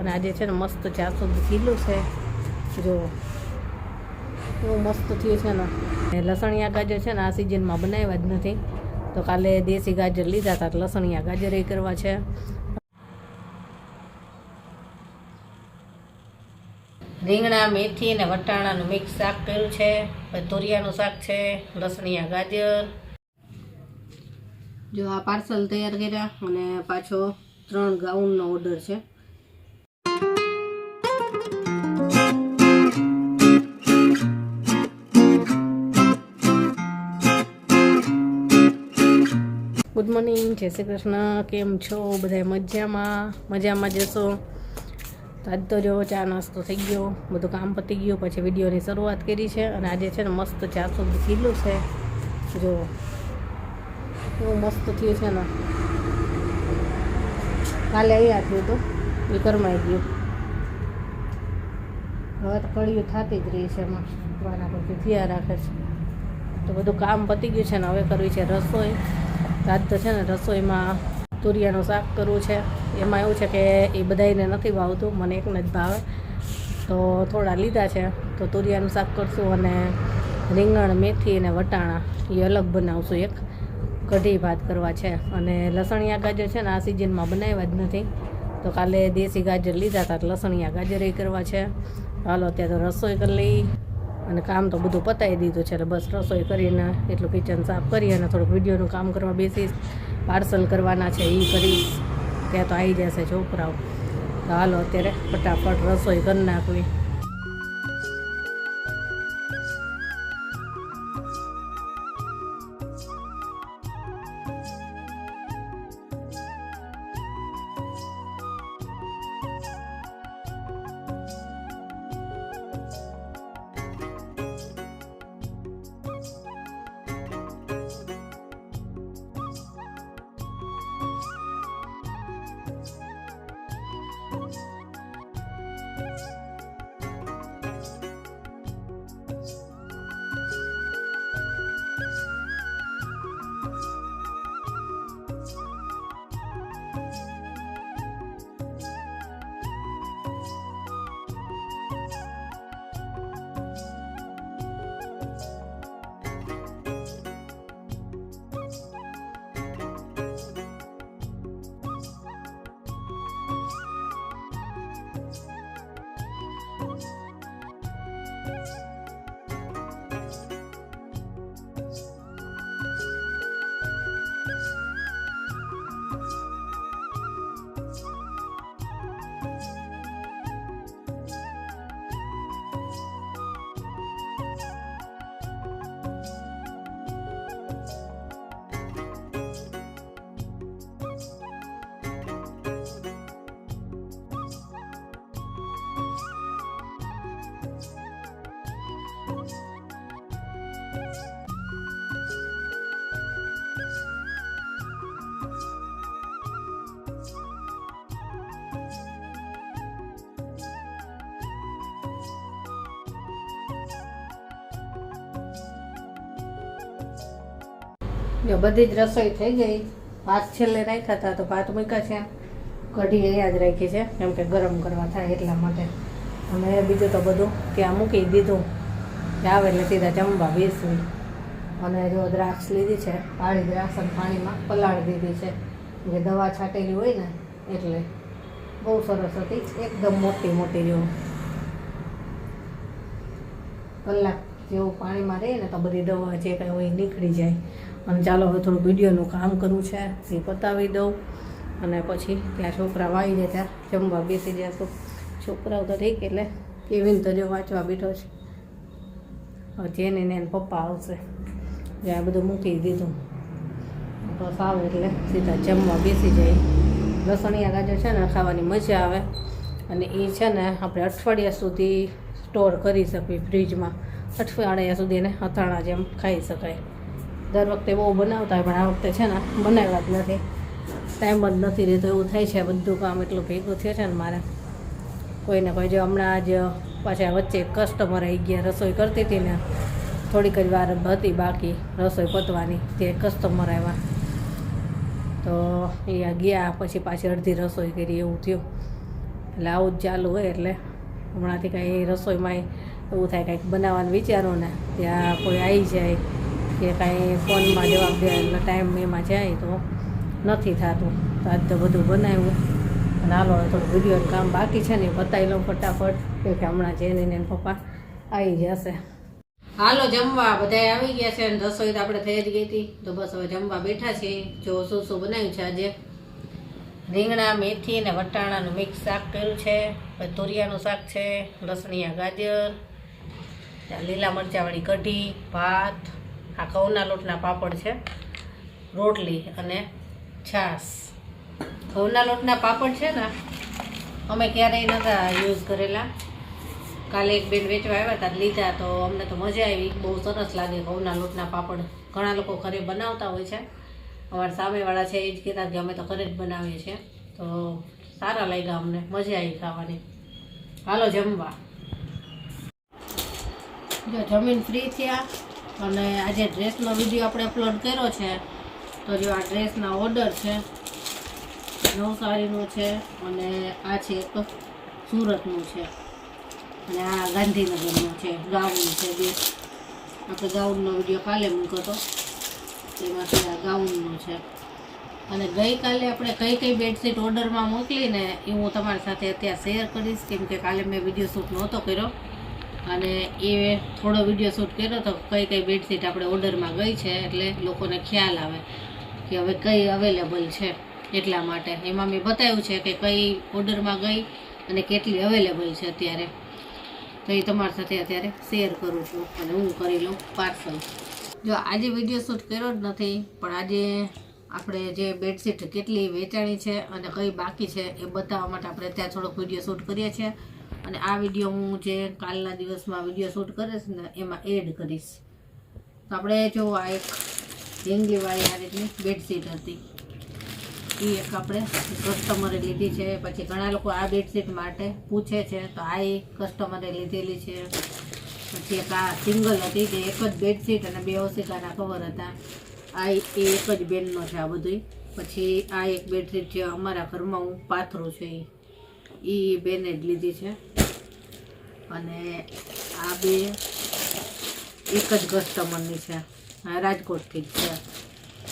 અને આજે છે ને મસ્ત 400 કિલો છે, જો એવું મસ્ત થયું છે ને. લસણિયા ગાજર છે ને આ સિઝનમાં બનાવ્યા જ નથી, તો કાલે દેશી ગાજર લીધા હતા, લસણિયા ગાજર એ કરવા છે. રીંગણા, મેથી અને વટાણાનું મિક્સ શાક કર્યું છે, તુરિયાનું શાક છે, લસણિયા ગાજર. જો આ પાર્સલ તૈયાર કર્યા અને પાછો 3 ગાઉનનો ઓર્ડર છે. ગુડ મોર્નિંગ, જય શ્રી કૃષ્ણ. કેમ છો બધા? મજામાં જશો. તો આજ તો જો ચા નાસ્તો થઈ ગયો, બધું કામ પતી ગયું, પછી વિડીયોની શરૂઆત કરી છે. અને આજે છે ને મસ્ત 400 કિલો છે, જો એવું મસ્ત થયું છે ને. કાલે અહીંયા થયું હતું, એ કરમાઈ ગયું. હવે તો કળીઓ થતી જ રહી છે, એમાં વાના પરથી થયા રાખે છે. તો બધું કામ પતી ગયું છે ને હવે કરવી છે રસોઈ. આજ તો છે ને રસોઈમાં તુરિયાનું શાક કરવું છે. એમાં એવું છે કે એ બધાને નથી ભાવતું, મને એકને જ ભાવે, તો થોડા લીધા છે. તો તુરિયાનું શાક કરશું અને રીંગણ, મેથી અને વટાણા એ અલગ બનાવશું. એક કઢી ભાત કરવા છે. અને લસણિયા ગાજર છે ને આ સિઝનમાં બનાવ્યા જ નથી, તો કાલે દેશી ગાજર લીધા હતા, લસણિયા ગાજર એ કરવા છે. હાલો અત્યારે તો રસોઈ કરી લઈ અને કામ તો બધું પતાવી દીધું છે. એટલે બસ રસોઈ કરીને એટલું કિચન સાફ કરી અને થોડુંક વિડીયોનું કામ કરવા બેસીશ. પાર્સલ કરવાના છે એ કરીશ, ત્યાં તો આવી જશે છોકરાઓ. તો હાલો અત્યારે ફટાફટ રસોઈ કરી નાખવી. જો બધી જ રસોઈ થઈ ગઈ. ભાત છેલ્લે રાખ્યા હતા તો ભાત મૂક્યા છે. કઢી અહીંયા જ રાખી છે, કેમ કે ગરમ કરવા થાય એટલા માટે. અને બીજું તો બધું ત્યાં મૂકી દીધું, આવે એટલે સીધા જમવા બેસવી. અને જો દ્રાક્ષ લીધી છે, પાળી દ્રાક્ષ અને પાણીમાં પલાળી દીધી છે, જે દવા છાંટેલી હોય ને એટલે. બહુ સરસ હતી, એકદમ મોટી મોટી જેવું. કલાક જેવું પાણીમાં રહે ને તો બધી દવા જે કાંઈ હોય નીકળી જાય. અને ચાલો હવે થોડુંક વિડીયોનું કામ કરવું છે, એ પતાવી દઉં અને પછી ત્યાં છોકરા આવી જાય ત્યાં જમવા બેસી જશું. છોકરાઓ તો ઠીક, એટલે કેવીને તો જો વાંચવા બેઠો છે. જેને ને પપ્પા આવશે, જ્યાં બધું મૂકી દીધું, બસ આવે એટલે સીધા જમવા બેસી જાય. લસણિયા ગાજર છે ને ખાવાની મજા આવે, અને એ છે ને આપણે અઠવાડિયા સુધી સ્ટોર કરી શકીએ ફ્રીજમાં. અઠવાડિયા સુધી એને અથાણા જેમ ખાઈ શકાય. દર વખતે બહુ બનાવતા હોય, પણ આ વખતે છે ને બનાવ્યા જ નથી, ટાઈમ જ નથી રહેતો. એવું થાય છે, બધું કામ એટલું ભેગું થયું છે ને મારે. કોઈને કોઈ જો હમણાં જ પાછા વચ્ચે કસ્ટમર આવી ગયા, રસોઈ કરતી હતી ને થોડીક જ વાર હતી બાકી રસોઈ પતવાની, તે કસ્ટમર આવ્યા તો એ ગયા, પછી પાછી અડધી રસોઈ કરી એવું થયું. એટલે આવું જ ચાલુ હોય. એટલે હમણાંથી કાંઈ રસોઈમાં એવું થાય કાંઈક બનાવવાનું વિચારો ને ત્યાં કોઈ આવી જાય કે કાંઈ ફોનમાં જવાબ દે એટલે ટાઈમ એમાં જાય તો નથી થતું. તો આજ તો બધું બનાવ્યું અને હાલો થોડું વિડીયોનું કામ બાકી છે ને બતાવી લઉં ફટાફટ કે હમણાં જેની ને પપ્પા આવી જશે. હાલો જમવા બધા આવી ગયા છે અને રસોઈ તો આપણે થઈ જ ગઈ હતી. તો બસ હવે જમવા બેઠા છીએ. જો શું શું બનાવ્યું છે આજે, રીંગણા મેથી ને વટાણાનું મિક્સ શાક કર્યું છે, પછી તુરિયાનું શાક છે, લસણિયા ગાજર, લીલા મરચાંવાળી કઢી, ભાત, આ ઘઉંના લોટના પાપડ છે, રોટલી અને છાશ. ઘઉંના લોટના પાપડ છે ને અમે ક્યારેય નહોતા યુઝ કરેલા. કાલે એક બેન વેચવા આવ્યા હતા લીધા તો અમને તો મજા આવી, બહુ સરસ લાગે ઘઉંના લોટના પાપડ. ઘણા લોકો ઘરે બનાવતા હોય છે, અમારા સામેવાળા છે એ જ કહેતા કે અમે તો ઘરે જ બનાવીએ છીએ. તો સારા લાગ્યા અમને, મજા આવી ખાવાની. હાલો જમવા. જો જમીન ફ્રી થયા અને આજે ડ્રેસનો વિડીયો આપણે અપલોડ કર્યો છે. તો જો આ ડ્રેસના ઓર્ડર છે, નવસારીનું છે અને આ છે એક સુરતનું છે અને આ ગાંધીનગરનું છે, ગાઉન છે બે. આપણે ગાઉનનો વિડીયો કાલે મૂક્યો હતો, એમાંથી આ ગાઉનનું છે. અને ગઈકાલે આપણે કઈ કઈ બેડશીટ ઓર્ડરમાં મોકલીને એ હું તમારી સાથે અત્યારે શેર કરીશ, કેમ કે કાલે મેં વિડીયો શૂટ નહોતો કર્યો અને એ થોડો વિડીયો શૂટ કર્યો તો કઈ કઈ બેડશીટ આપણે ઓર્ડરમાં ગઈ છે, એટલે લોકોને ખ્યાલ આવે કે હવે કઈ અવેલેબલ છે. એટલા માટે એમાં મેં બતાવ્યું છે કે કઈ ઓર્ડરમાં ગઈ અને કેટલી અવેલેબલ છે અત્યારે. તો એ તમારી સાથે અત્યારે શેર કરું છું અને હું કરી લઉં પાર્સલ. જો આજે વિડીયો શૂટ કર્યો જ નથી, પણ આજે આપણે જે બેડશીટ કેટલી વેચાણી છે અને કઈ બાકી છે એ બતાવવા માટે આપણે ત્યાં થોડોક વિડીયો શૂટ કરીએ છીએ. અને આ વિડીયો હું જે કાલના દિવસમાં વિડીયો શૂટ કરીશ ને એમાં એડ કરીશ. તો આપણે જો આ એક ઢીંગલીવાળી આ રીતની બેડશીટ હતી, એ એક આપણે કસ્ટમરે લીધી છે. પછી ઘણા લોકો આ બેડશીટ માટે પૂછે છે, તો આ એક કસ્ટમરે લીધેલી છે. પછી એક આ સિંગલ હતી જે એક જ બેડશીટ અને બે ઓશિકાના કવર હતા, આ એ એક જ બેનનો છે આ બધું. પછી આ એક બેડશીટ છે અમારા ઘરમાં હું પાથરું છે એ બેને જ લીધી છે. અને આ બે એક જ કસ્ટમરની છે, આ રાજકોટથી જ છે.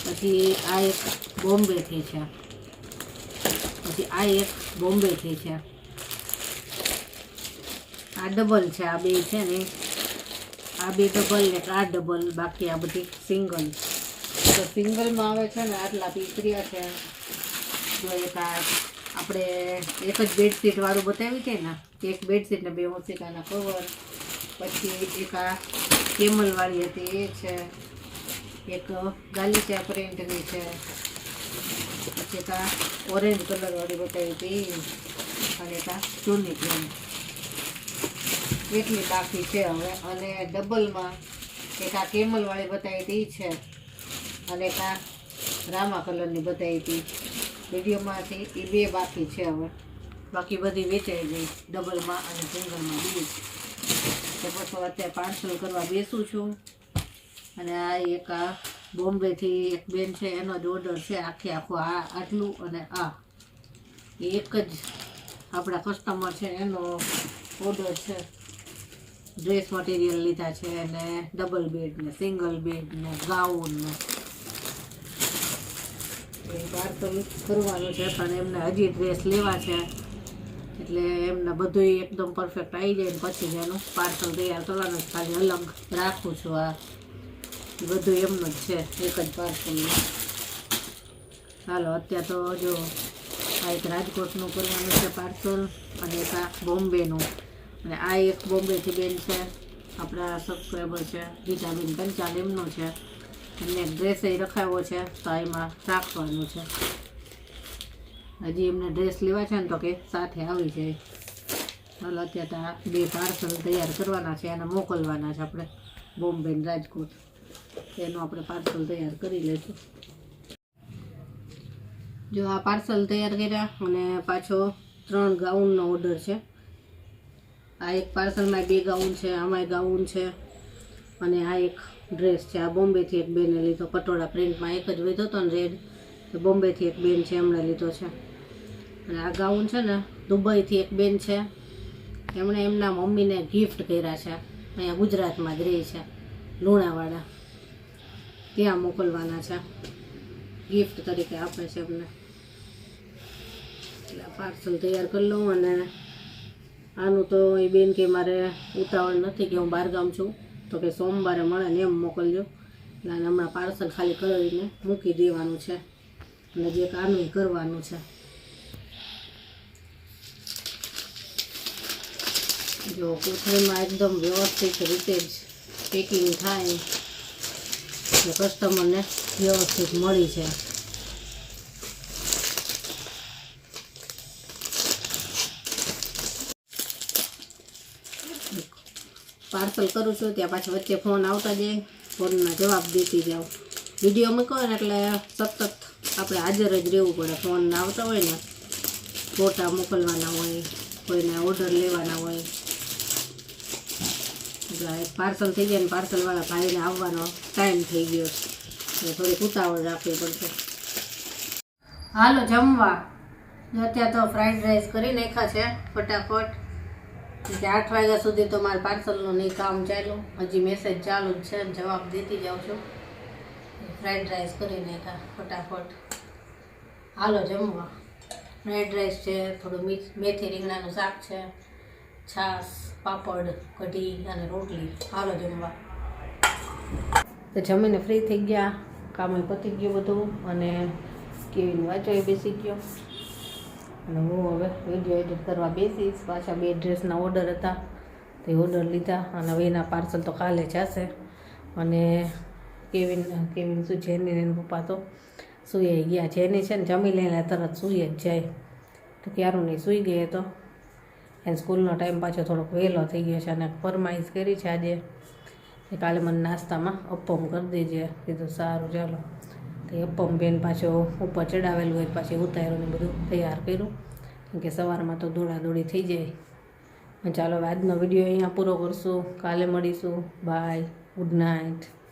પછી આ એક બોમ્બેથી છે, પછી આ એક બોમ્બેથી છે. આ ડબલ છે, આ બે છે ને આ બે ડબલ ને આ ડબલ, બાકી આ બધી સિંગલ. તો સિંગલમાં આવે છે ને આટલા પીપરિયા છે. જો એક આ આપણે એક જ બેડશીટ વાળું બતાવી છે ને, એક બેડશીટ ને બે ઓશિકાના કવર. પછી એક આ કેમલવાળી હતી એ છે, એક ગાલીચા પ્રિન્ટની છે, પછી એક આ ઓરેન્જ કલરવાળી બતાવી હતી અને એક આ ચૂની પ્રિન્ટ. એટલી બાકી છે હવે. અને ડબલમાં એક આ કેમલવાળી બતાવી હતી છે અને એક આ રામા કલરની બતાવી હતી વિડીયોમાંથી. એ બે બાકી છે હવે, બાકી બધી વેચાઈ ગઈ ડબલમાં અને સિંગલમાં બી. તો પછી અત્યારે પાર્સલ કરવા બેસું છું. અને આ એક આ બોમ્બેથી એક બેન છે એનો જ ઓર્ડર છે, આખો આ આટલું અને આ એક જ આપણા કસ્ટમર છે એનો ઓર્ડર છે. ડ્રેસ મટીરિયલ લીધા છે અને ડબલ બેડ ને સિંગલ બેડ ને ગાઉન ને એ પાર્સલ કરવાનું છે. પણ એમને હજી ડ્રેસ લેવા છે એટલે એમને બધું એકદમ પરફેક્ટ આવી જાય ને પછી જ એનું પાર્સલ તૈયાર કરવાનું. ખાલી અલગ રાખું છું, આ બધું એમનું જ છે એક જ પાર્સલનું. હાલો અત્યારે તો જો આ એક રાજકોટનું કરવાનું છે પાર્સલ અને એક આ બોમ્બેનું. અને આ એક બોમ્બેથી બેન છે આપણા સબસ્ક્રાઈબર છે ગીતાબેન પંચાલ, એમનો છે. એમને ડ્રેસ એ રખાવ્યો છે તો એમાં રાખવાનું છે. હજી એમને ડ્રેસ લેવા છે ને તો કે સાથે આવી જાય. હાલ અત્યારે તો આ બે પાર્સલ તૈયાર કરવાના છે અને મોકલવાના છે આપણે બોમ્બે ને રાજકોટ. એનું આપણે પાર્સલ તૈયાર કરી લઈશું. જો આ પાર્સલ તૈયાર કર્યા અને પાછો 3 ગાઉનનો ઓર્ડર છે. આ એક પાર્સલમાં 2 ગાઉન છે, આમાંય ગાઉન છે અને આ એક ડ્રેસ છે. આ બોમ્બેથી એક બેને લીધો, પટોળા પ્રિન્ટમાં એક જ લીધો હતો ને રેડ, તો બોમ્બેથી એક બેન છે એમણે લીધો છે. અને આ ગાઉન છે ને દુબઈથી એક બેન છે, એમણે એમના મમ્મીને ગિફ્ટ કર્યા છે, અહીંયા ગુજરાતમાં જ રહે છે, લુણાવાડા, ત્યાં મોકલવાના છે, ગિફ્ટ તરીકે આપે છે એમને. એટલે પાર્સલ તૈયાર કરી લઉં. અને આનું તો એ બેન કે મારે ઉતાવળ નથી, કે હું બહારગામ છું, તો કે સોમવારે મળે ને એમ મોકલજો. એટલે હમણાં પાર્સલ ખાલી કરીને મૂકી દેવાનું છે, અને જે આનું કરવાનું છે. જો કોથળીમાં એકદમ વ્યવસ્થિત રીતે જ પેકિંગ થાય એટલે કસ્ટમરને વ્યવસ્થિત મળી જાય. પાર્સલ કરું છું ત્યાં પાછળ વચ્ચે ફોન આવતા જાય, ફોનના જવાબ દેતી જાઓ. વિડીયો મૂકો ને એટલે સતત આપણે હાજર જ રહેવું પડે. ફોન આવતા હોય ને, ફોટા મોકલવાના હોય, કોઈને ઓર્ડર લેવાના હોય. પાર્સલ થઈ જાય ને પાર્સલવાળા ભાઈને આવવાનો ટાઈમ થઈ ગયો, એટલે થોડીક ઉતાવળ રાખવી પડશે. હાલો જમવા. અત્યારે તો ફ્રાઈડ રાઈસ કરી નાખ્યા છે ફટાફટ. 8 વાગ્યા સુધી તો મારે પાર્સલનું નહીં કામ ચાલ્યું, હજી મેસેજ ચાલુ જ છે, જવાબ દેતી જાઉં છું. ફ્રાઈડ રાઈસ કરી નાખ્યા ફટાફટ. હાલો જમવા. ફ્રાઈડ રાઈસ છે, થોડું મેથી રીંગણાનું શાક છે, છાશ, પાપડ, કઢી અને રોટલી. હાલો જમવા. તો જમીને ફ્રી થઈ ગયા, કામે પતી ગયું બધું, અને કેવીને વાંચવા બેસી ગયો. અને હું હવે વિડીયો એડિટ કરવા બેસીશ. પાછા 2 ડ્રેસના ઓર્ડર હતા, તે ઓર્ડર લીધા, અને હવે એના પાર્સલ તો કાલે જશે. અને કેવિન શું જેની એને પપ્પા તો સૂઈ ગયા. જેની છે ને જમી લઈને તરત સૂઈ જ જાય, તો ક્યારું નહીં સૂઈ ગઈ. તો એને સ્કૂલનો ટાઈમ પાછો થોડોક વહેલો થઈ ગયો છે, અને ફરમાઈશ કરી છે આજે કે કાલે મને નાસ્તામાં અપ્પમ કરી દેજે. કીધું સારું ચાલો. તો અપ્પમ બેન પાછો ઉપર ચડાવેલું હોય, પાછી ઉતાર્યું ને બધું તૈયાર કર્યું, કેમ કે સવારમાં તો દોડાદોડી થઈ જાય. ચાલો હવે આજનો વિડીયો અહીંયા પૂરો કરશું, કાલે મળીશું. Bye, good night.